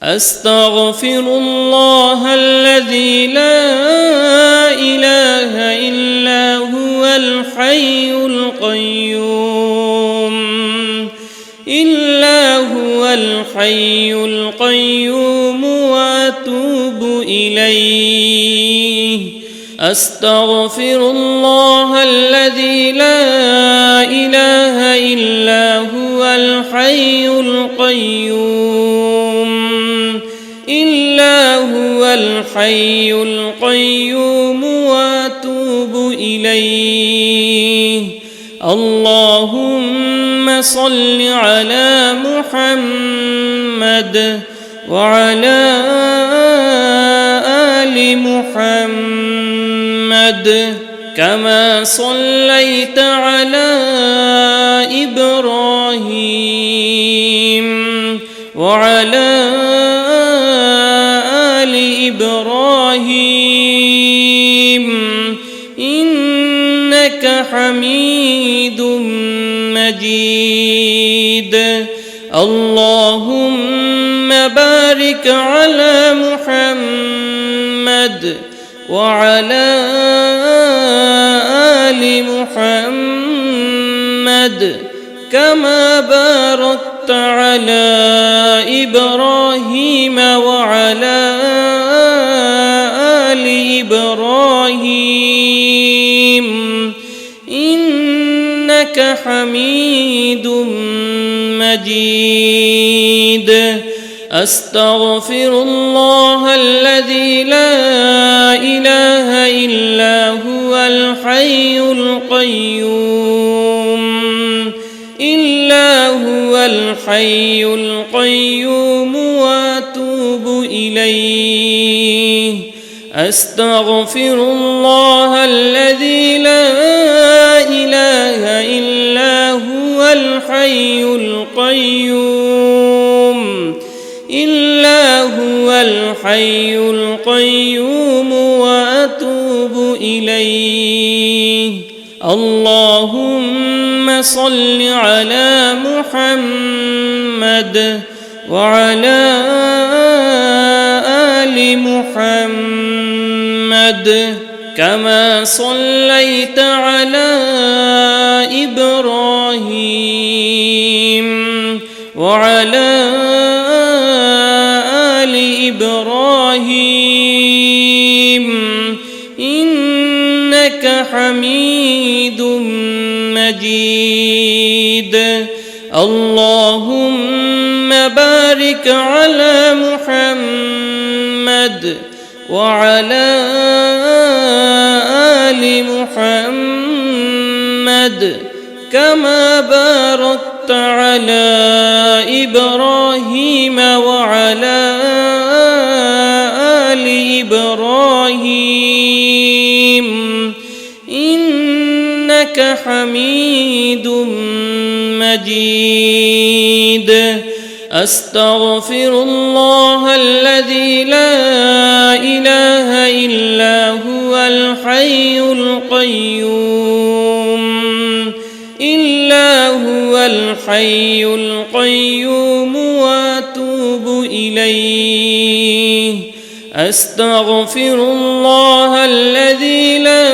أستغفر الله الذي لا إله إلا هو الحي القيوم وأتوب إليه. أستغفر الله الذي لا إله إلا هو الحي القيوم وأتوب إليه. اللهم صل على محمد وعلى آل محمد كما صليت على إبراهيم وعلى آل إبراهيم إنك حميد مجيد. اللهم بارك على محمد وعلى آل محمد كما باركت على إبراهيم وعلى آل إبراهيم إنك حميد مجيد. أستغفر الله الذي لا إله إلا هو الحي القيوم وأتوب إليه. أستغفر الله الذي لا إله إلا هو الحي القيوم وأتوب إليه. اللهم صل على محمد وعلى آل محمد كما صليت على إبراهيم وعلى آل إبراهيم إنك حميد مجيد. اللهم بارك على محمد وعلى آل محمد كما باركت على إبراهيم وعلى آل إبراهيم إنك حميد مجيد. أستغفر الله الذي لا إله إلا هو الحي القيوم وأتوب إليه. أستغفر الله الذي لا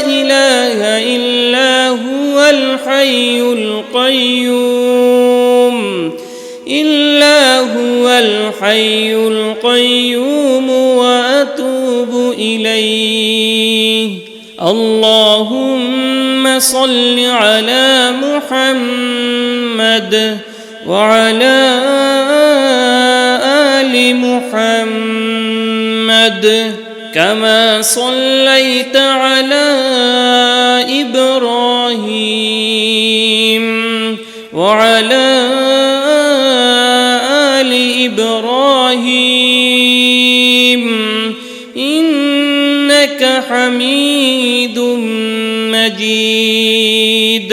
إله إلا هو الحي القيوم وأتوب إليه. اللهم صل على محمد وعلى آل محمد كما صليت على إبراهيم وعلى آل إبراهيم إنك حميد مجيد.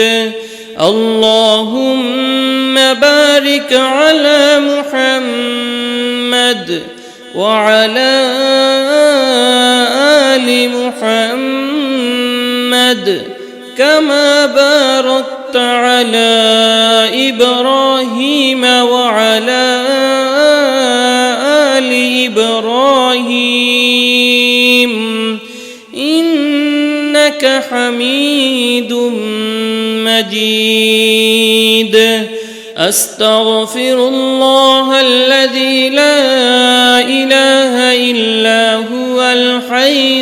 اللهم بارك على محمد وعلى آل محمد كما باركت على إبراهيم وعلى إبراهيم إنك حميد مجيد أستغفر الله الذي لا إله إلا هو الحي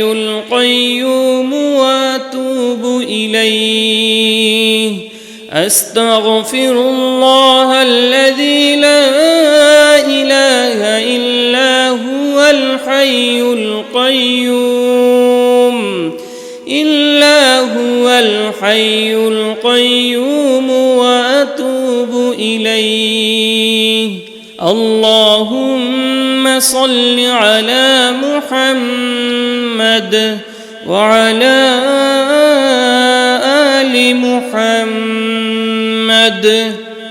القيوم وأتوب إليه أستغفر الله الذي لا إله إلا هو الحي القيوم وأتوب إليه اللهم صل على محمد وعلى آل محمد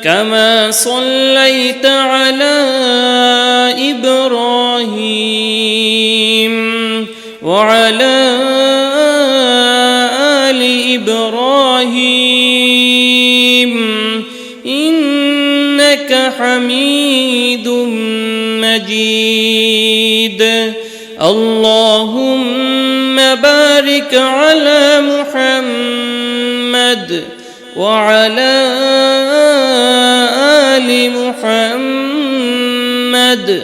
كما صليت على إبراهيم وعلى آل إبراهيم إنك حميد مجيد اللهم بارك على محمد وعلى آل محمد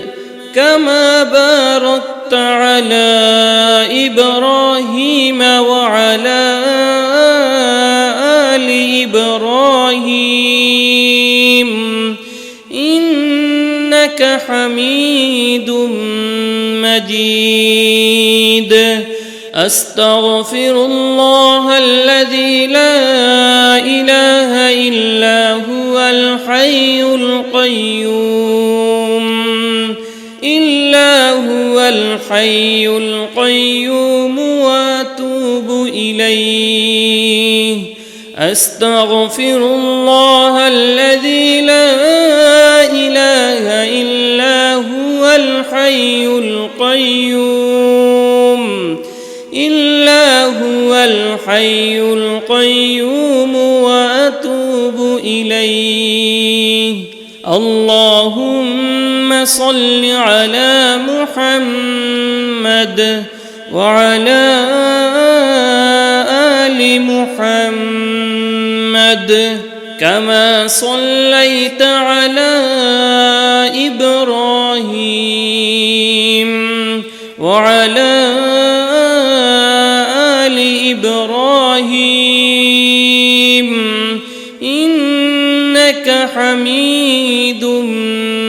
كما باركت على إبراهيم وعلى آل إبراهيم إنك حميد مجيد أستغفر الله الذي لا إله إلا هو الحي القيوم وأتوب إليه أستغفر الله الذي لا إله إلا هو الحي القيوم وأتوب إليه اللهم صل على محمد وعلى آل محمد كما صليت على إبراهيم وعلى آل إبراهيم إنك حميد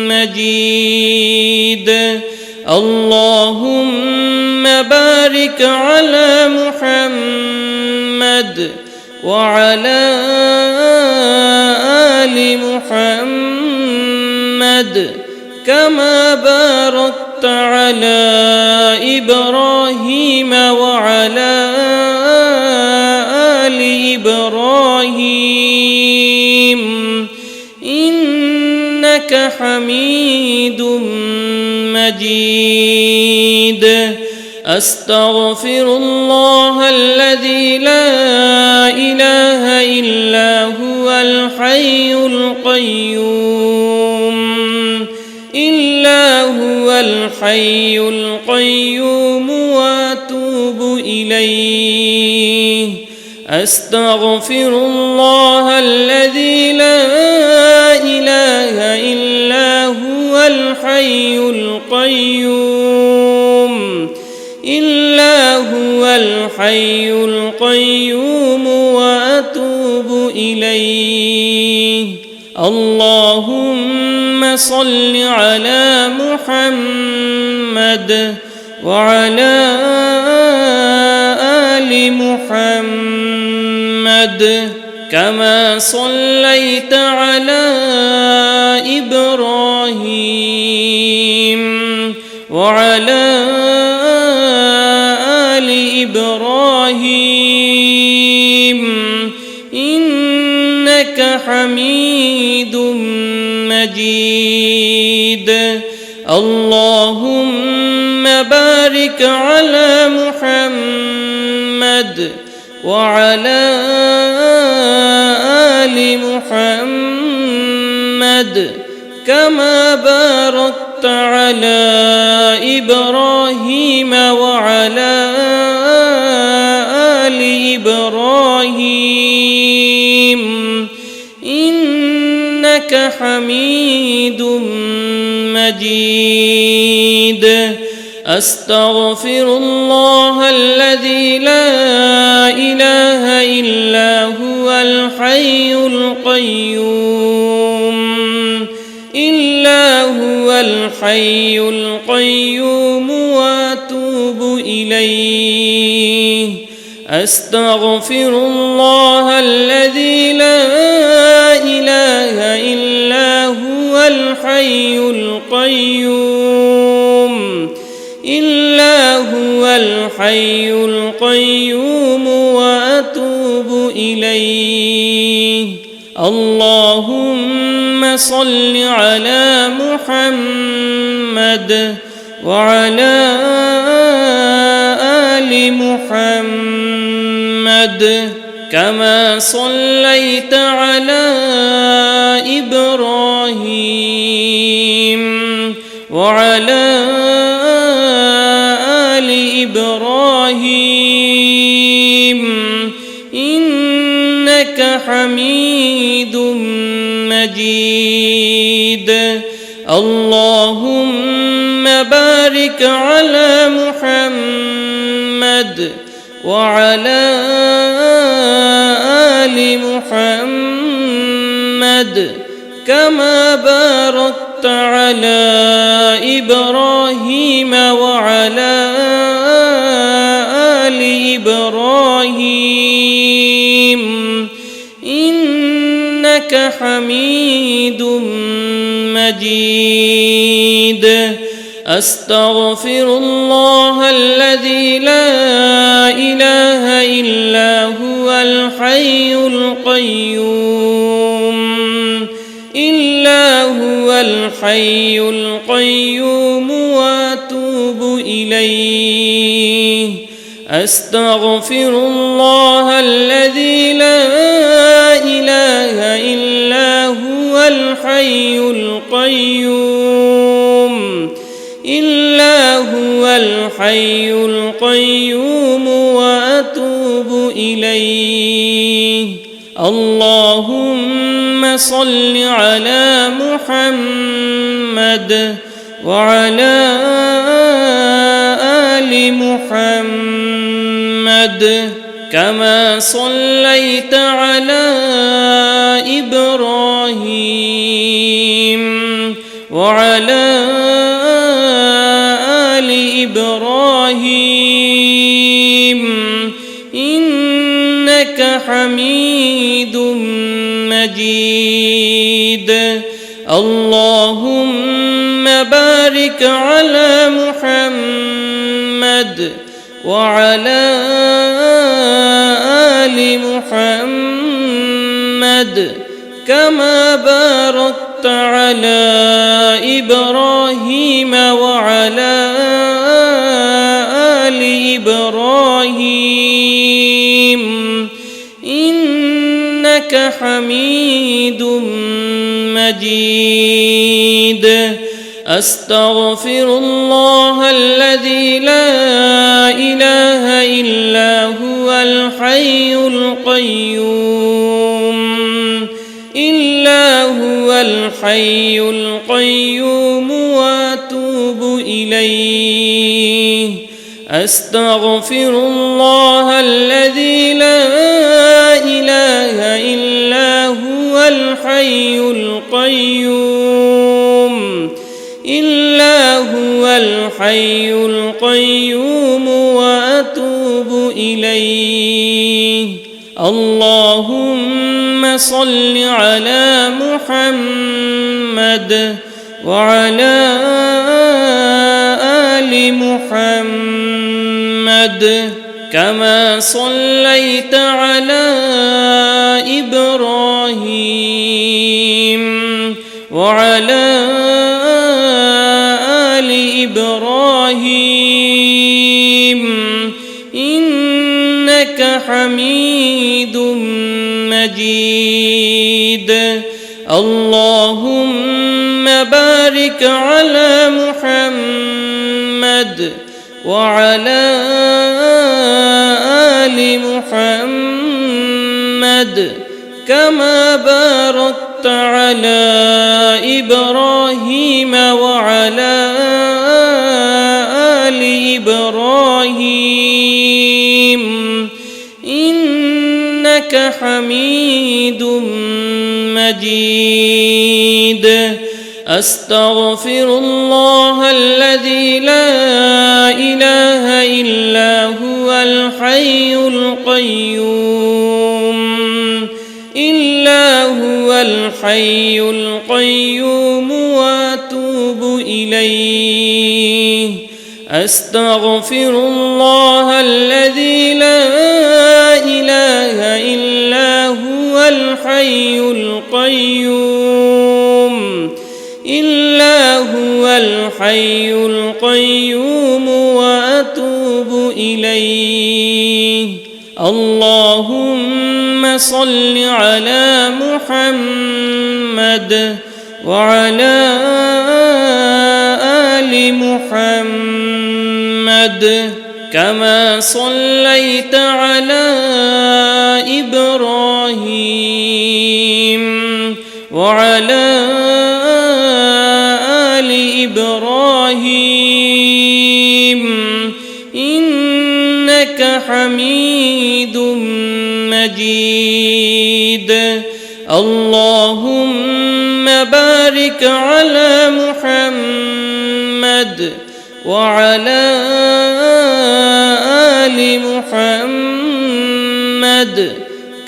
مجيد اللهم بارك على محمد وعلى آل محمد كما باركت على إبراهيم وعلى آل إبراهيم إنك حميد مجيد أستغفر الله الذي لا إله إلا هو الحي القيوم وأتوب إليه أستغفر الله الذي لا إله إلا هو الحي القيوم وأتوب إليه اللهم صل على محمد وعلى آل محمد كما صليت على إبراهيم وعلى آل إبراهيم إنك حميد مجيد اللهم بارك على محمد وعلى آل محمد كما باركت على إبراهيم وعلى آل إبراهيم إنك حميد مجيد. أستغفر الله الذي لا إله إلا هو الحي القيوم وأتوب إليه. أستغفر الله الذي لا إله إلا هو الحي القيوم وأتوب إليه. اللهم صل على محمد وعلى آل محمد كما صليت على إبراهيم وعلى آل إبراهيم إنك حميد مجيد. اللهم بارك على محمد وعلى آل محمد كما باركت على إبراهيم وعلى آل إبراهيم إنك حميد مجيد. أستغفر الله الذي لا إله إلا هو الحي القيوم وأتوب إليه. أستغفر الله الذي لا إله إلا هو الحي القيوم وأتوب إليه. اللهم صل على محمد وعلى آل محمد كما صليت على إبراهيم وعلى آل إبراهيم إنك حميد مجيد. اللهم بارك على محمد وعلى آل محمد كما باركت على إبراهيم وعلى آل إبراهيم إنك حميد مجيد. أستغفر الله الذي لا إله إلا هو الحي القيوم وأتوب إليه. أستغفر الله الذي لا إله إلا هو الحي القيوم وأتوب إليه. اللهم صل على محمد وعلى آل محمد كما صليت على إبراهيم وعلى آل إبراهيم إنك حميد مجيد. مجيد اللهم بارك على محمد وعلى آل محمد كما باركت على إبراهيم وعلى آل إبراهيم إنك حميد مجيد أستغفر الله الذي لا إله إلا هو الحي القيوم وأتوب إليه أستغفر الله الذي لا إله إلا هو الحي القيوم وأتوب إليه اللهم صل على محمد وعلى آل محمد كما صليت على إبراهيم وعلى آل إبراهيم إنك حميد مجيد اللهم بارك على محمد وعلى آل محمد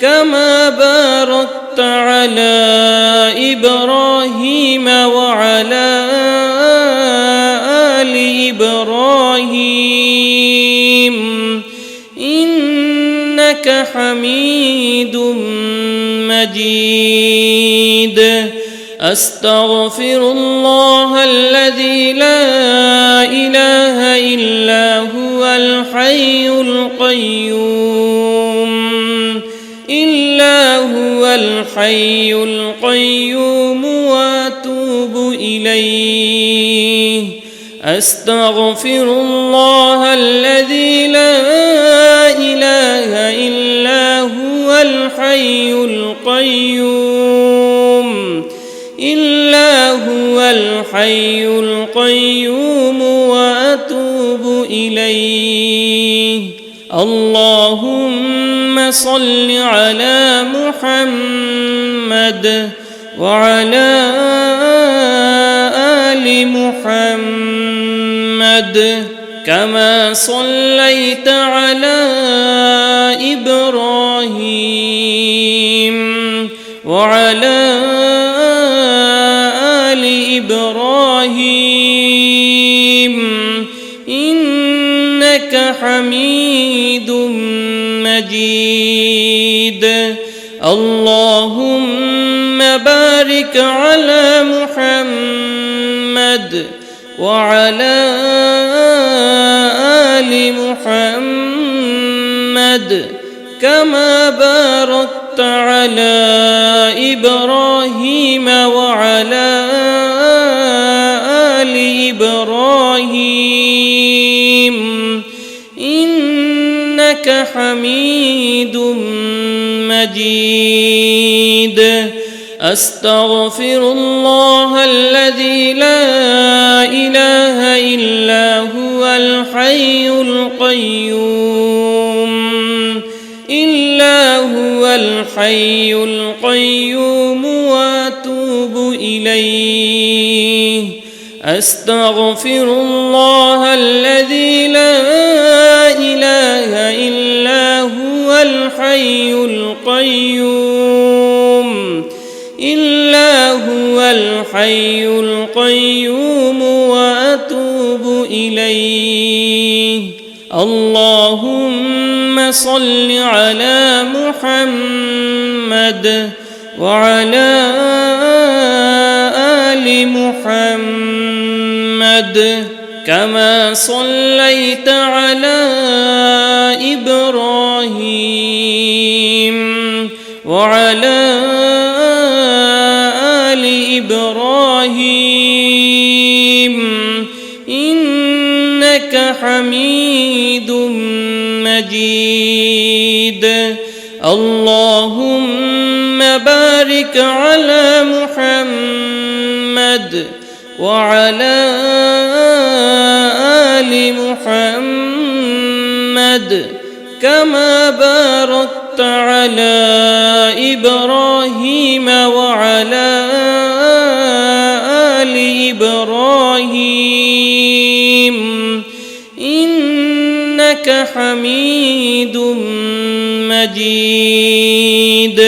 كما باركت على إبراهيم وعلى آل إبراهيم إنك حميد مجيد أستغفر الله الذي لا إله إلا هو الحي القيوم وأتوب إليه أستغفر الله الذي لا إله إلا هو الحي القيوم وأتوب إليه اللهم صل على محمد وعلى آل محمد كما صليت على إبراهيم وعلى آل إبراهيم إنك حميد مجيد اللهم بارك على محمد وعلى آل محمد كما باركت على إبراهيم وعلى آل إبراهيم إنك حميد مجيد أستغفر الله الذي لا إله إلا هو الحي القيوم وأتوب إليه أستغفر الله الذي لا إله إلا هو الحي القيوم وأتوب إليه اللهم صل على محمد وعلى آل محمد كما صليت على إبراهيم وعلى آل إبراهيم إنك حميد مجيد. اللهم بارك على محمد وعلى آل محمد كما باركت على إبراهيم وعلى آل إبراهيم إنك حميد مجيد.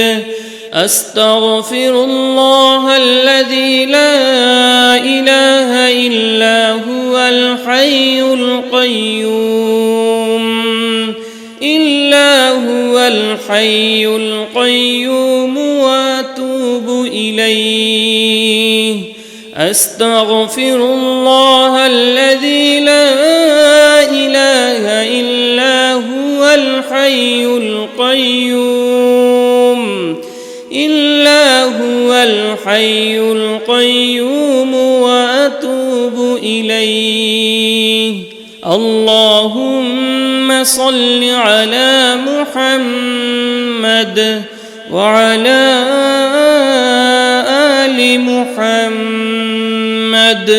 أستغفر الله الذي لا إله إلا هو الحي القيوم وأتوب إليه. أستغفر الله الذي لا إله إلا هو الحي القيوم وأتوب إليه. اللهم صل على محمد وعلى آل محمد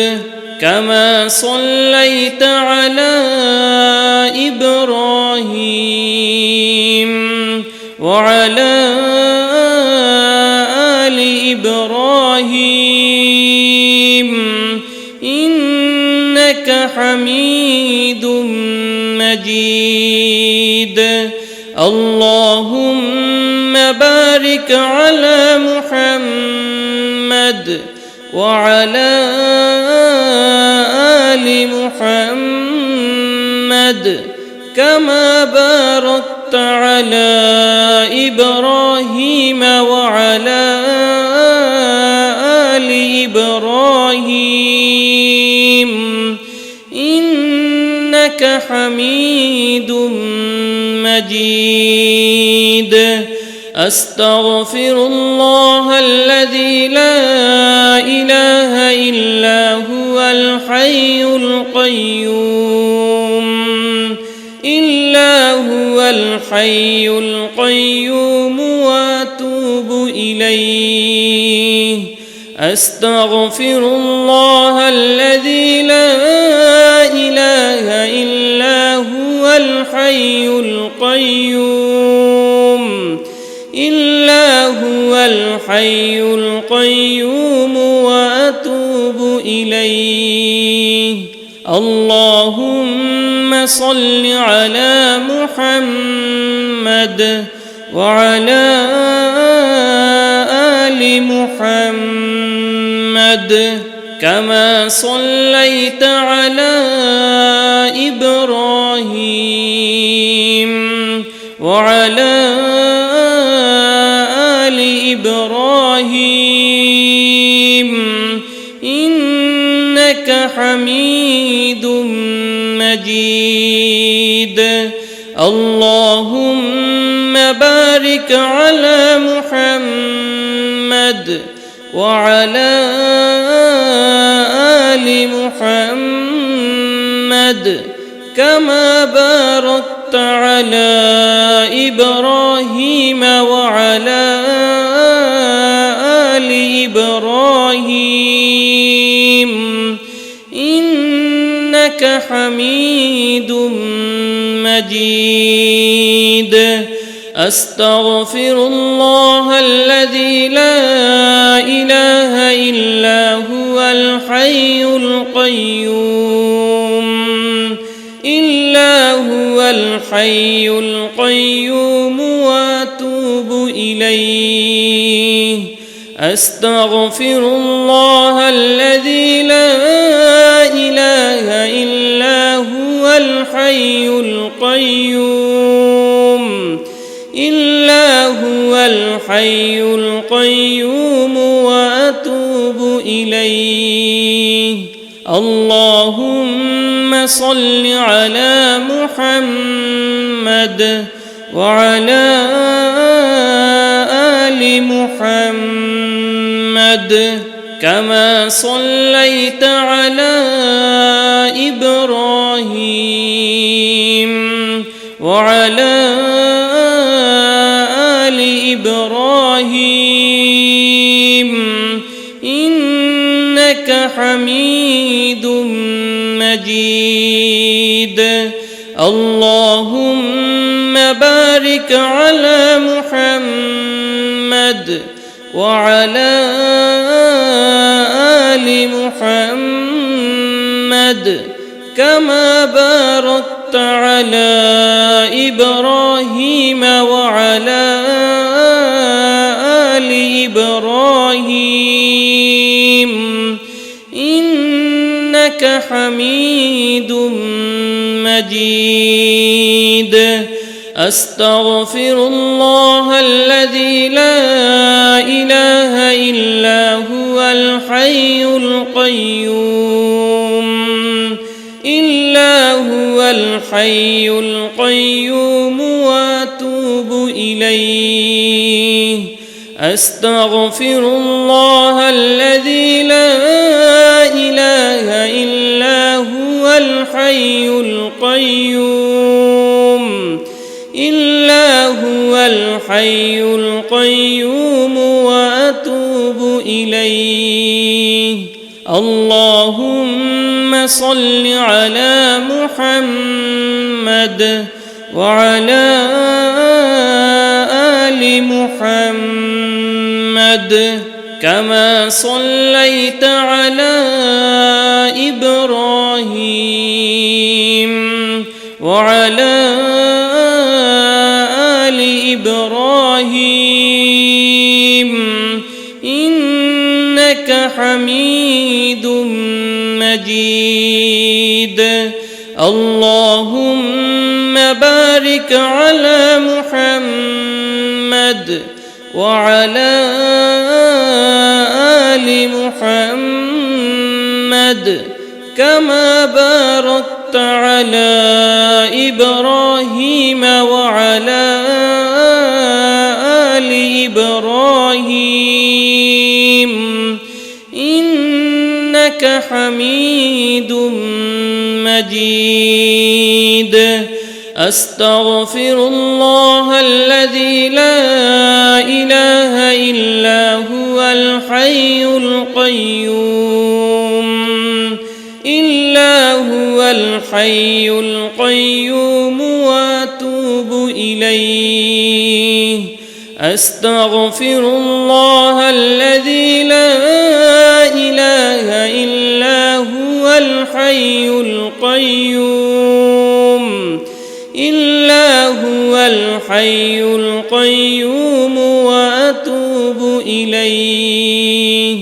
كما صليت على إبراهيم وعلى آل إبراهيم إنك حميد مجيد. اللهم بارك على محمد وعلى آل محمد كما باركت على إبراهيم وعلى آل إبراهيم إنك حميد مجيد. أستغفر الله الذي لا إله إلا هو الحي القيوم وأتوب إليه. أستغفر الله الذي لا إله إلا هو الحي القيوم وأتوب إليه. اللهم صل على محمد وعلى آل محمد كما صليت على إبراهيم وعلى آل إبراهيم إنك حميد مجيد. اللهم بارك على محمد وعلى آل محمد كما باركت على إبراهيم وعلى آل إبراهيم إنك حميد مجيد. أستغفر الله الذي لا إله إلا هو الحي القيوم وأتوب إليه. أستغفر الله الذي لا إله إلا هو الحي القيوم وأتوب إليه. اللهم صل على محمد وعلى آل محمد كما صليت على إبراهيم وعلى آل إبراهيم إنك حميد مجيد. اللهم بارك على محمد وعلى آل محمد كما باركت على إبراهيم وعلى آل إبراهيم إنك حميد مجيد. أستغفر الله الذي لا إله إلا هو الحي القيوم وأتوب إليه. أستغفر الله الذي لا إله إلا هو الحي القيوم وأتوب إليه. اللهم صل على محمد وعلى آل محمد كما صليت على إبراهيم وعلى آل إبراهيم إنك حميد مجيد. اللهم بارك على محمد وعلى آل محمد كما باركت على إبراهيم وعلى آل إبراهيم إنك حميد مجيد. أستغفر الله الذي لا إله إلا هو الحي القيوم وأتوب إليه. أستغفر الله الذي لا إله إلا هو الحي القيوم وأتوب إليه.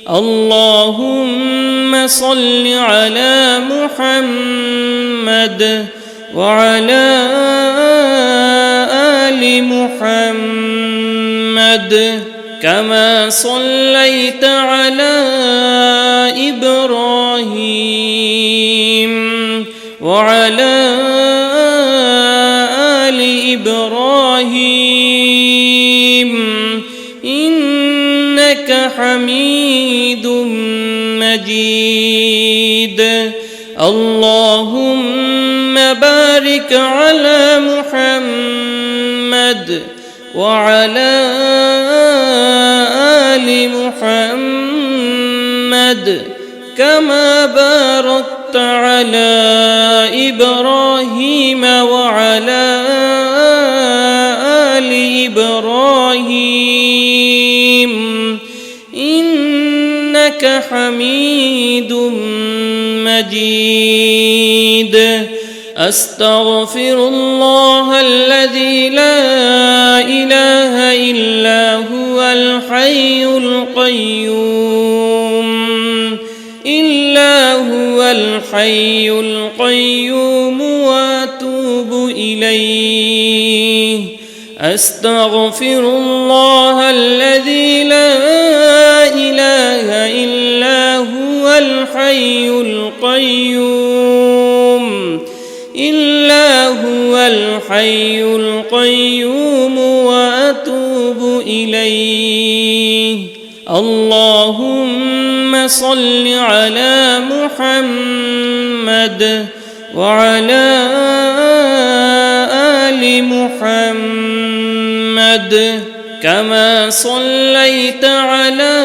اللهم صل على محمد وعلى آل محمد كما صليت على إبراهيم وعلى آل إبراهيم إنك حميد مجيد. اللهم بارك على محمد وعلى آل محمد كما باركت على إبراهيم وعلى آل إبراهيم إنك حميد مجيد. أستغفر الله الذي لا إله إلا هو الحي القيوم وأتوب إليه. أستغفر الله الذي لا إله إلا هو الحي القيوم وأتوب إليه. اللهم صل على محمد وعلى آل محمد كما صليت على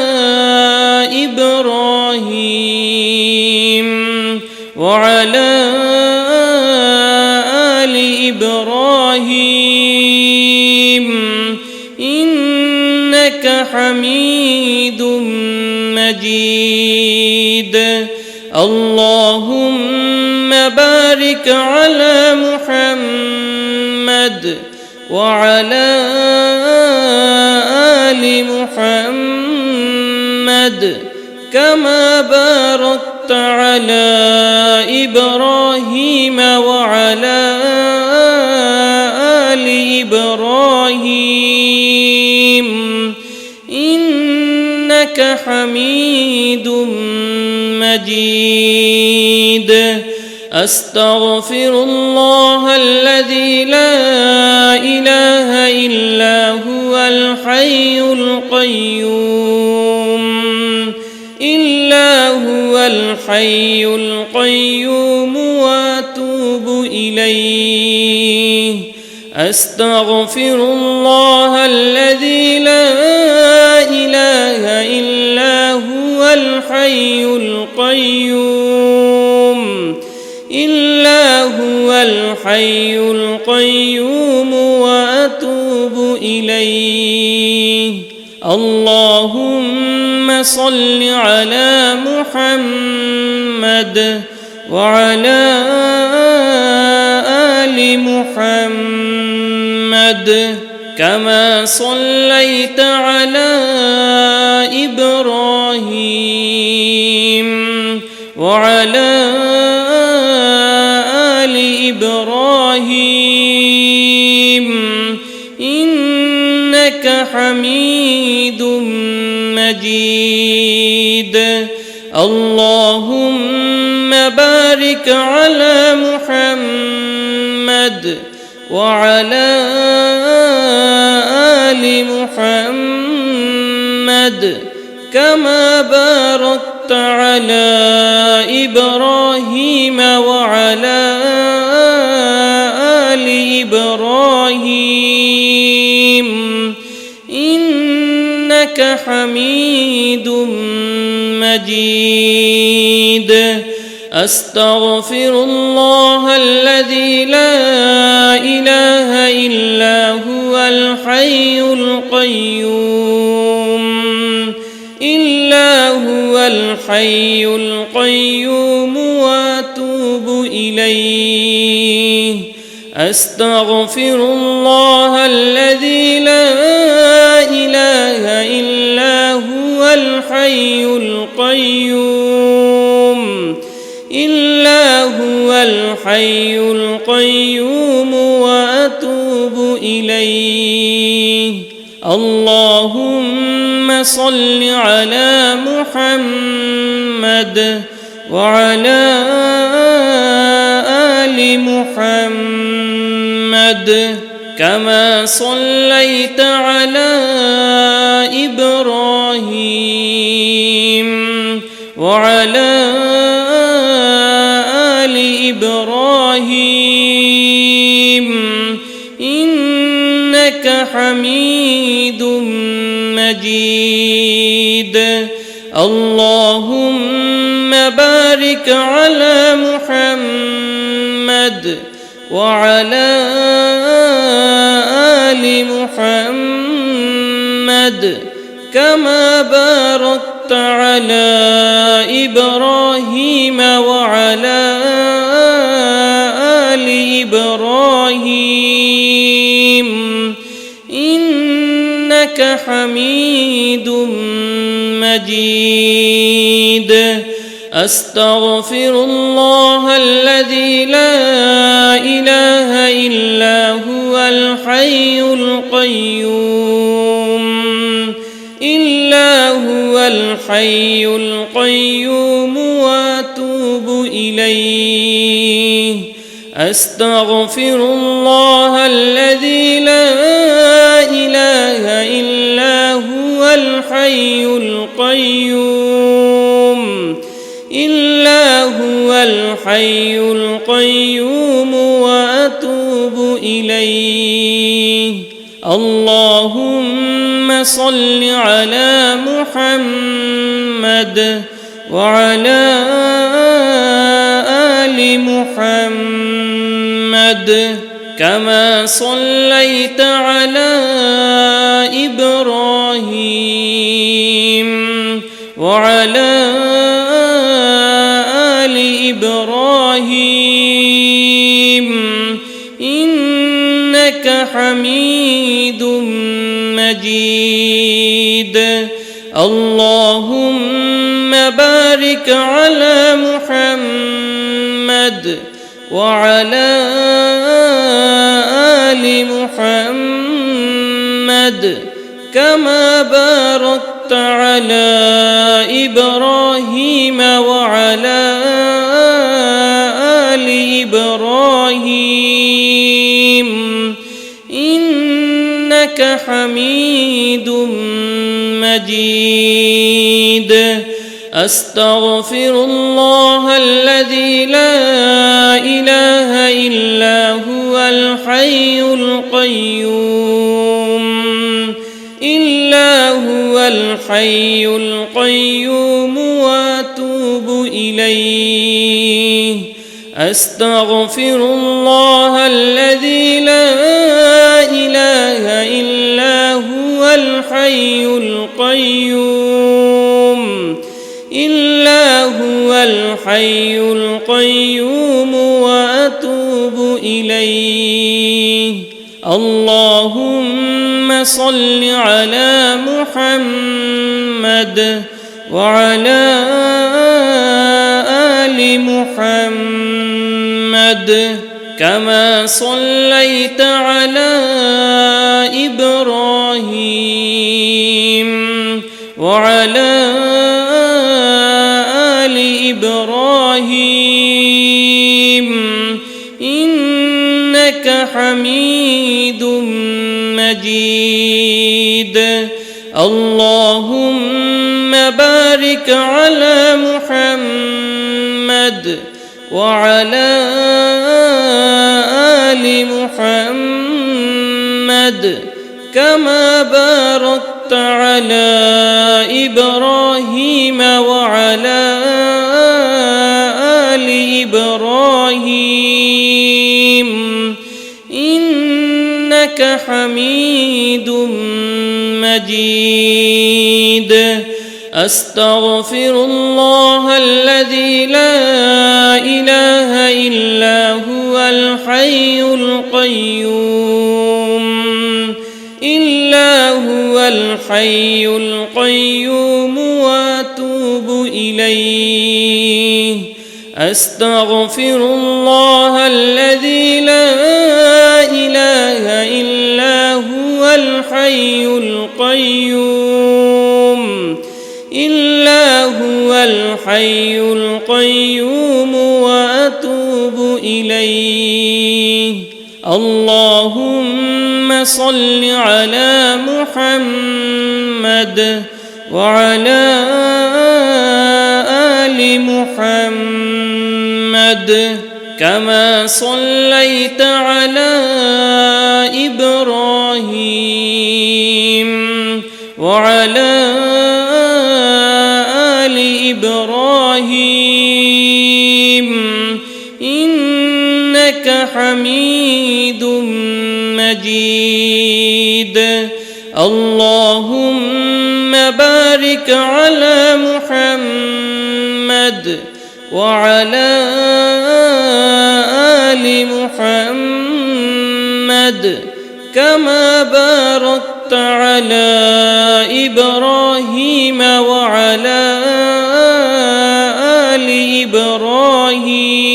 إبراهيم وعلى آل إبراهيم إنك حميد مجيد اللهم بارك على محمد وعلى آل محمد كما باركت على إبراهيم وعلى آل إبراهيم إنك حميد مجيد أستغفر الله الذي لا إله إلا هو الحي القيوم وأتوب إليه أستغفر الله الذي لا إله إلا هو الحي القيوم وأتوب إليه اللهم صل على محمد وعلى آل محمد كما صليت على إبراهيم وعلى آل إبراهيم إنك حميد مجيد اللهم بارك على محمد وعلى آل محمد كما باركت على إبراهيم وعلى آل إبراهيم إنك حميد مجيد أستغفر الله الذي لا إله إلا هو الحي القيوم وأتوب إليه أستغفر الله الذي لا إله إلا هو الحي القيوم وأتوب إليه اللهم صل على محمد وعلى آل محمد كما صليت على إبراهيم وعلى آل إبراهيم إنك حميد مجيد اللهم بارك على محمد وعلى آل محمد كما باركت على إبراهيم وعلى آل إبراهيم إنك حميد مجيد أستغفر الله الذي لا إله إلا هو الحي القيوم وأتوب إليه أستغفر الله الذي لا إله إلا هو الحي الحي القيوم إلا هو الحي القيوم وأتوب إليه. اللهم صل على محمد وعلى آل محمد كما صليت على إبراهيم وعلى آل إبراهيم إنك حميد مجيد. اللهم بارك على محمد وعلى آل محمد كما باركت على إبراهيم وعلى آل إبراهيم إنك حميد مجيد. أستغفر الله الذي لا إله إلا هو الحي القيوم إلا هو الحي القيوم وأتوب إليه. أستغفر الله الذي لا إله إلا هو الحي القيوم إلا هو الحي القيوم وأتوب إليه. اللهم صل على محمد وعلى آل محمد كما صليت على إبراهيم وعلى آل إبراهيم إنك حميد مجيد. اللهم بارك على محمد وعلى آل محمد كما باركت على إبراهيم وعلى آل إبراهيم إنك حميد مجيد. أستغفر الله الذي لا إله إلا هو الحي القيوم إلا هو الحي القيوم وأتوب إليه. أستغفر الله الذي لا إله إلا هو الحي القيوم إلا هو الحي القيوم وأتوب إليه. اللهم صل على محمد وعلى آل محمد كما صليت على إبراهيم وعلى آل إبراهيم إنك حميد مجيد. اللهم بارك على محمد وعلى آل محمد كما باركت على إبراهيم وعلى آل إبراهيم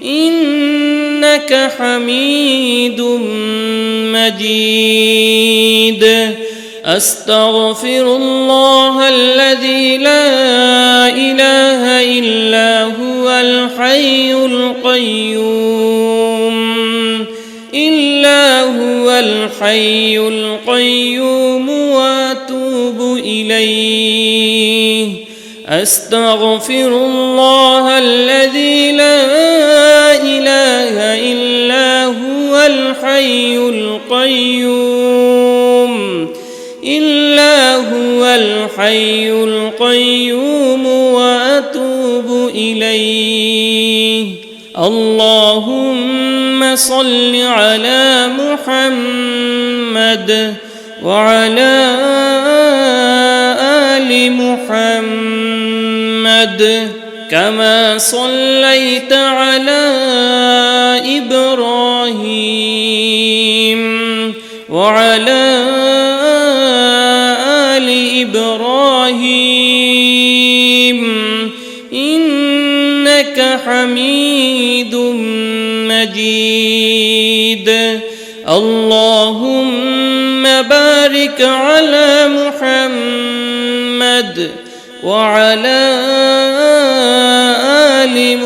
إنك حميد مجيد. أستغفر الله الذي لا إله إلا هو الحي القيوم إلا هو الحي القيوم إليه أستغفر الله الذي لا إله إلا هو الحي القيوم وأتوب إليه اللهم صل على محمد وعلى آل محمد كما صليت على إبراهيم وعلى آل إبراهيم إنك حميد مجيد اللهم بارك على محمد وعلى آل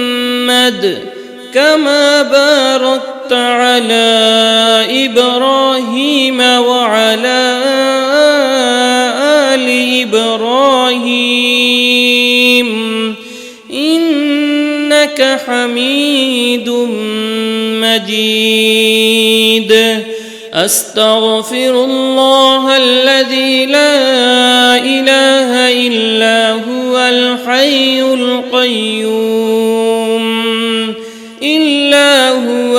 محمد كما باركت على إبراهيم وعلى آل إبراهيم إنك حميد مجيد أستغفر الله الذي لا إله إلا هو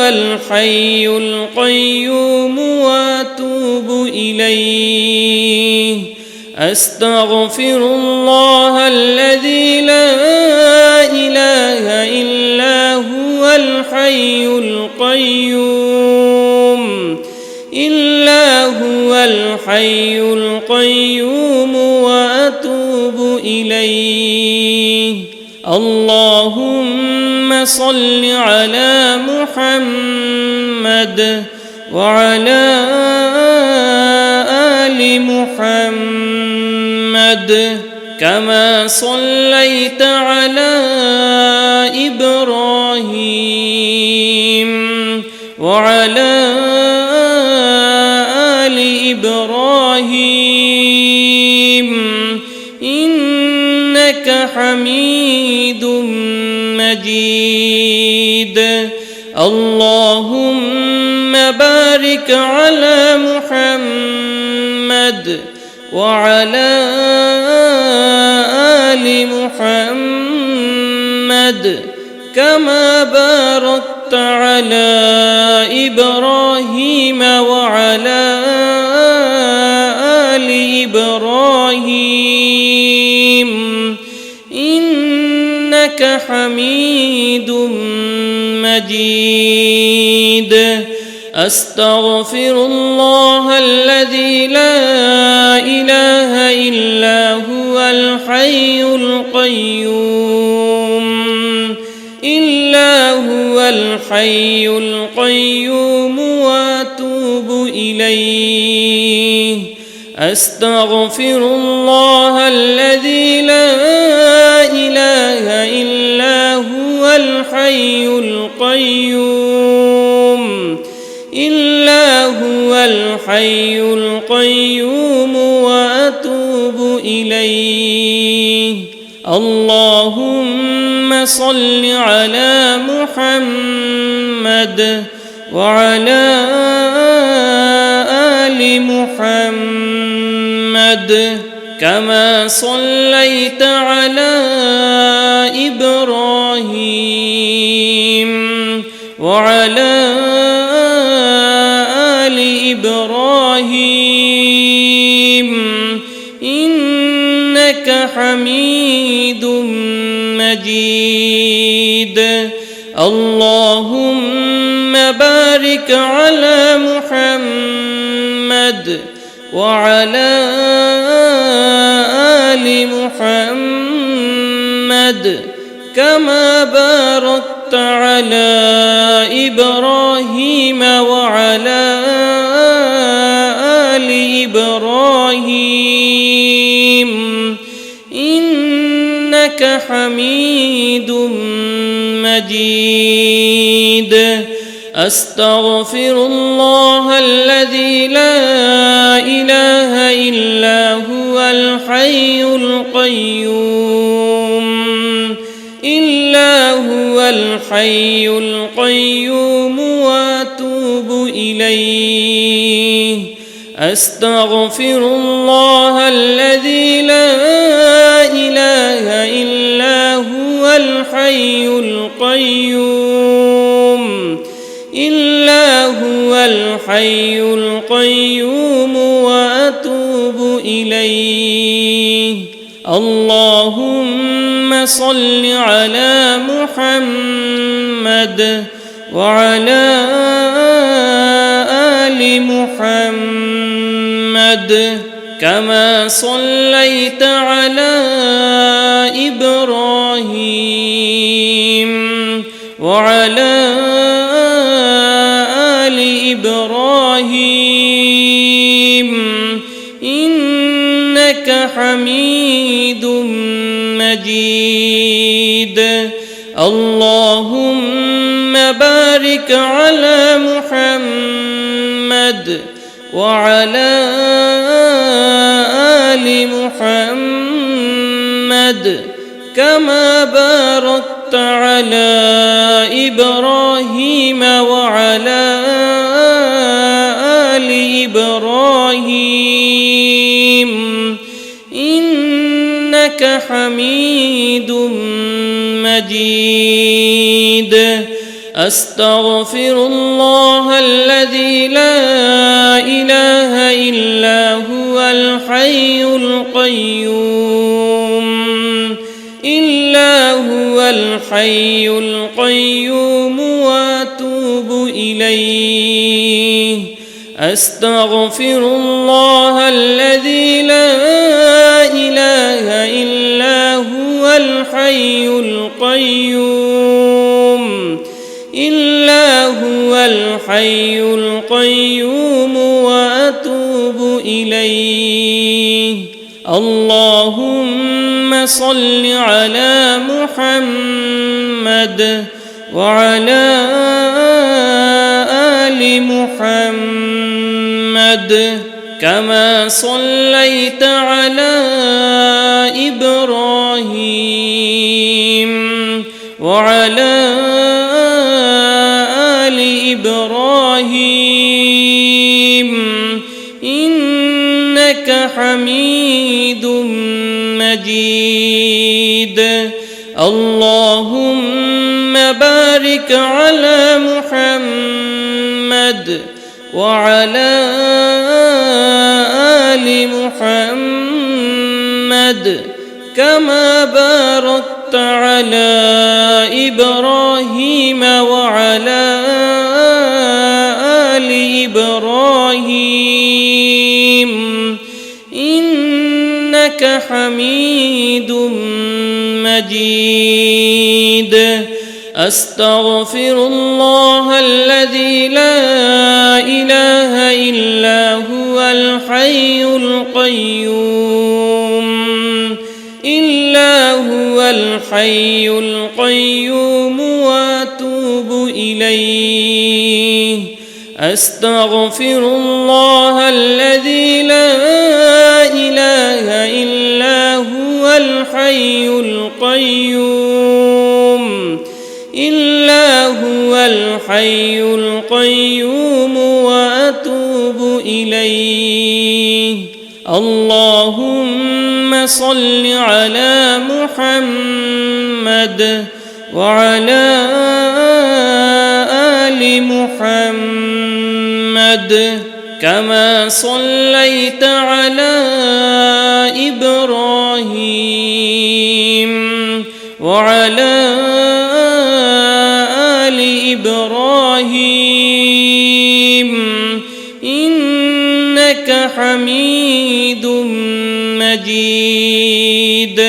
الحي القيوم وأتوب إليه أستغفر الله الذي لا إله إلا هو الحي القيوم وأتوب إليه اللهم صل على محمد وعلى آل محمد كما صليت على إبراهيم وعلى آل إبراهيم إنك حميد مجيد اللهم بارك على محمد وعلى آل محمد كما باركت على إبراهيم وعلى آل إبراهيم إنك حميد مجيد أستغفر الله الذي لا إله إلا هو الحي القيوم وأتوب إليه أستغفر الله الذي لا إله إلا هو الحي القيوم وأتوب إليه اللهم صل على محمد وعلى آل محمد كما صليت على إبراهيم وعلى آل إبراهيم إنك حميد مجيد اللهم بارك على محمد وعلى آل محمد كما باركت على إبراهيم وعلى آل إبراهيم إنك حميد مجيد أستغفر الله الذي لا إله إلا هو الحي القيوم وأتوب إليه. أستغفر الله الذي لا إله إلا هو الحي القيوم وأتوب إليه. اللهم صل على محمد وعلى آل محمد كما صليت على إبراهيم وعلى آل إبراهيم إنك حميد مجيد. اللهم بارك على محمد وعلى آل محمد كما باركت على إبراهيم وعلى آل إبراهيم إنك حميد مجيد. أستغفر الله الذي لا إله إلا هو الحي القيوم وأتوب إليه. أستغفر الله الذي لا إله إلا هو الحي القيوم وأتوب إليه. اللهم صل على محمد وعلى آل محمد كما صليت على إبراهيم وعلى آل إبراهيم إنك حميد مجيد. اللهم بارك على محمد وعلى آل محمد كما باركت على إبراهيم وعلى آل إبراهيم إنك حميد مجيد. أستغفر الله الذي لا إله إلا هو الحي القيوم وأتوب إليه. أستغفر الله الذي لا إله إلا هو الحي القيوم وأتوب إليه. اللهم صل على محمد وعلى آل محمد كما صليت على إبراهيم وعلى آل إبراهيم إنك حميد مجيد.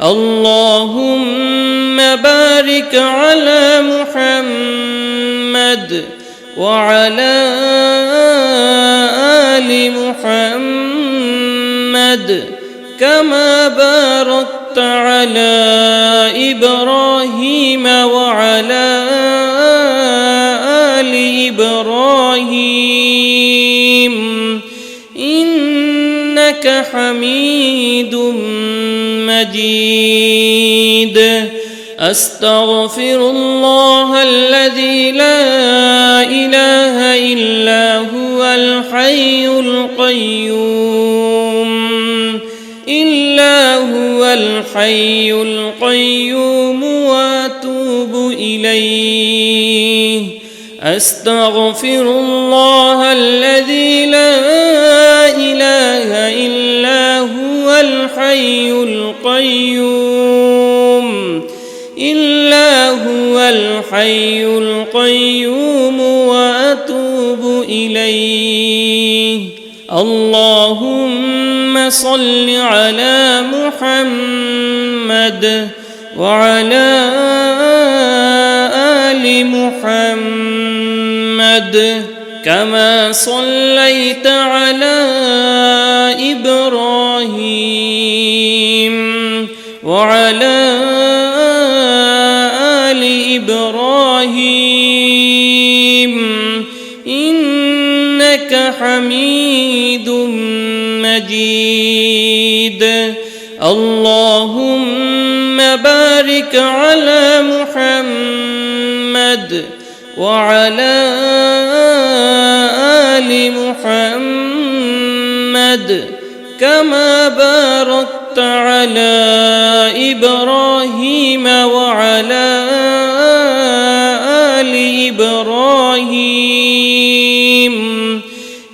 اللهم بارك على محمد وعلى آل محمد كما باركت على إبراهيم وعلى آل إبراهيم إنك حميد مجيد أستغفر الله الذي لا إله إلا هو الحي القيوم وأتوب إليه أستغفر الله الذي لا إله إلا هو الحي القيوم وأتوب إليه اللهم صل على محمد وعلى آل محمد كما صليت على إبراهيم وعلى آل إبراهيم إنك حميد مجيد اللهم بارك على محمد وعلى آل محمد كما باركت على إبراهيم وعلى آل إبراهيم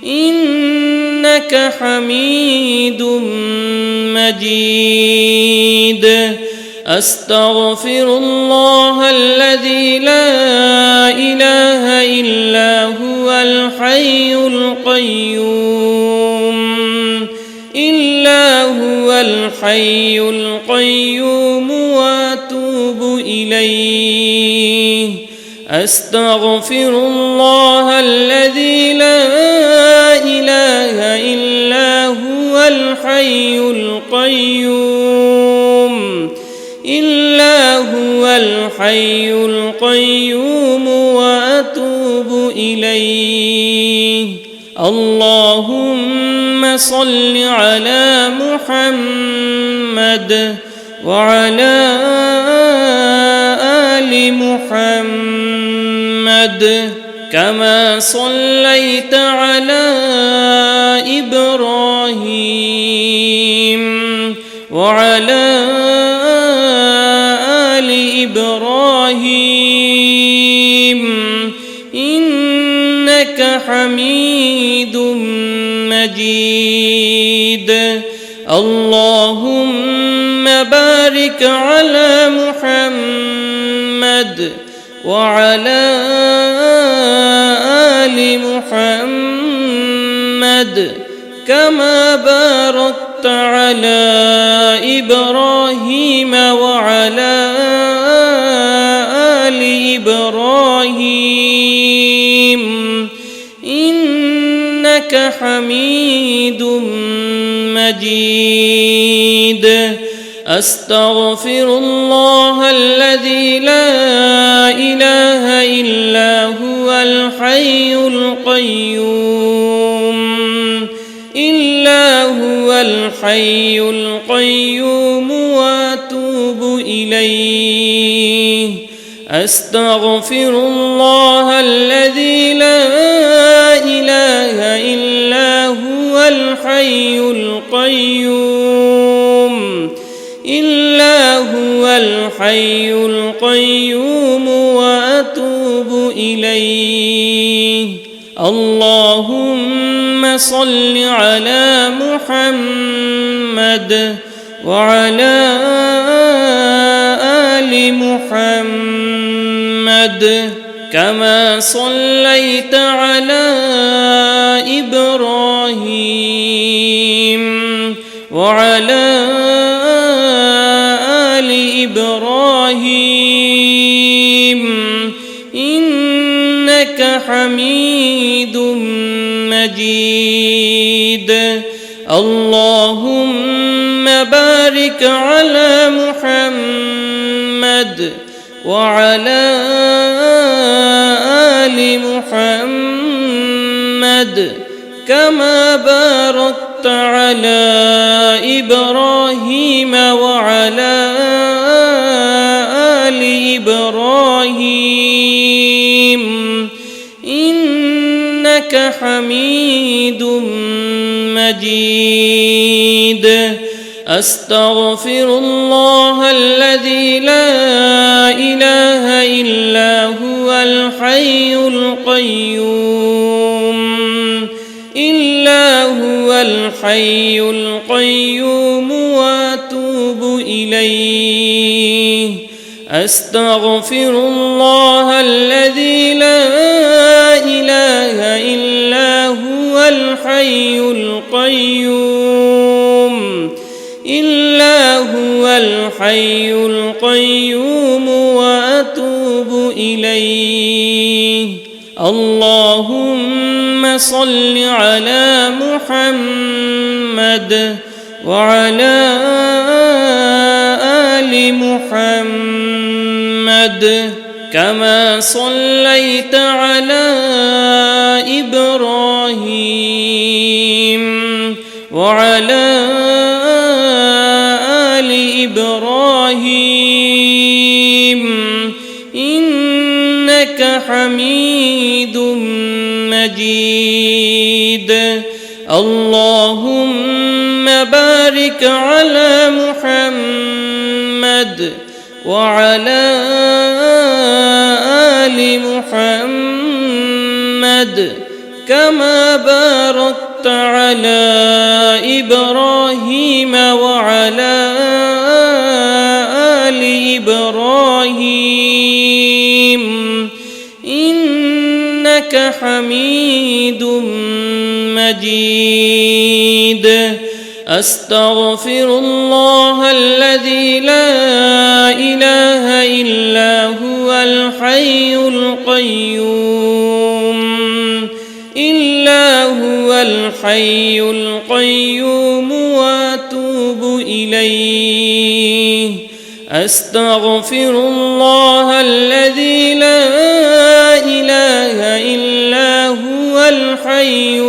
إنك حميد مجيد أستغفر الله الذي لا إله إلا هو الحي القيوم وأتوب إليه أستغفر الله الذي لا إله إلا هو الحي القيوم وأتوب إليه اللهم صل على محمد وعلى آل محمد كما صليت على إبراهيم وعلى آل إبراهيم إنك حميد مجيد اللهم بارك على محمد وعلى آل محمد كما باركت على إبراهيم وعلى آل إبراهيم إنك حميد مجيد أستغفر الله الذي لا إله إلا هو الحي القيوم وأتوب إليه أستغفر الله الذي لا إله إلا هو الحي القيوم وأتوب إليه اللهم صل على محمد وعلى آل محمد كما صليت على إبراهيم وعلى آل إبراهيم إنك حميد مجيد اللهم بارك على محمد وعلى آل محمد كما باركت على إبراهيم وعلى آل إبراهيم إنك حميد مجيد. أستغفر الله الذي لا إله إلا هو الحي القيوم وأتوب إليه. أستغفر الله الذي لا إله إلا هو الحي القيوم وأتوب إليه. اللهم صل على محمد وعلى آل محمد كما صليت على إبراهيم وعلى آل إبراهيم إنك حميد مجيد. اللهم بارك على محمد وعلى آل محمد كما باركت على إبراهيم وعلى آل إبراهيم إنك حميد مجيد. أستغفر الله الذي لا إله إلا هو الحي القيوم وأتوب إليه. أستغفر الله الذي لا إله إلا هو الحي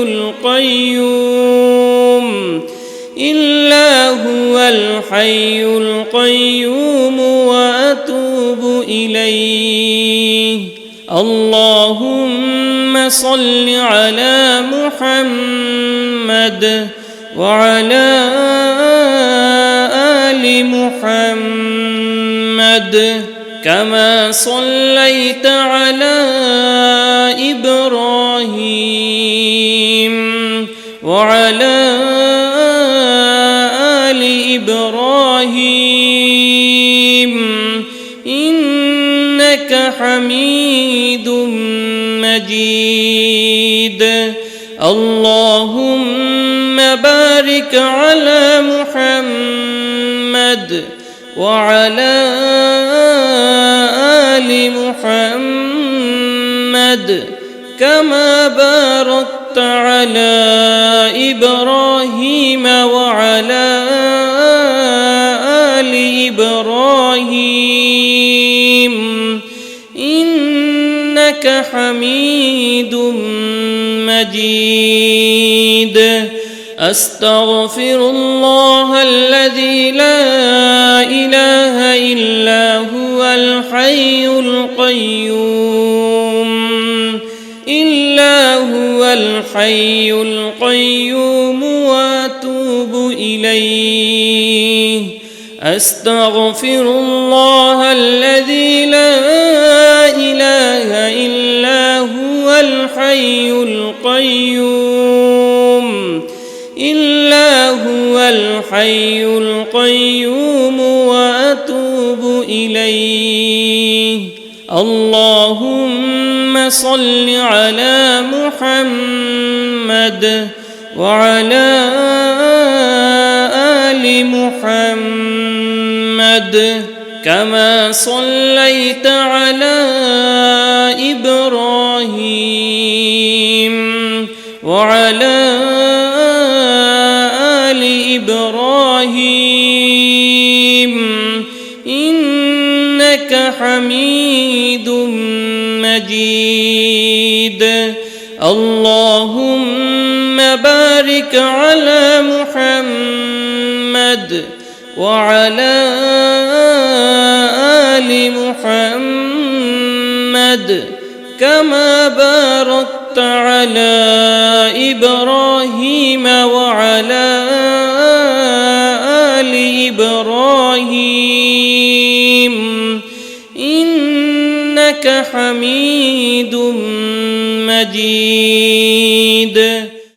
القيوم وأتوب إليه. اللهم صل على محمد وعلى آل محمد كما صليت على إبراهيم وعلى آل إبراهيم إنك حميد مجيد. اللهم بارك على محمد وعلى آل محمد كما باركت على إبراهيم وعلى آل إبراهيم إنك حميد مجيد. أستغفر الله الذي لا إله إلا هو الحي القيوم وأتوب إليه. أستغفر الله الذي لا إله إلا هو الحي القيوم وأتوب إليه. اللهم صل على محمد وعلى آل محمد كما صليت على إبراهيم وعلى آل إبراهيم إنك إنك حميد مجيد. اللهم بارك على محمد وعلى آل محمد كما باركت على إبراهيم وعلى آل إبراهيم إنك حميد مجيد.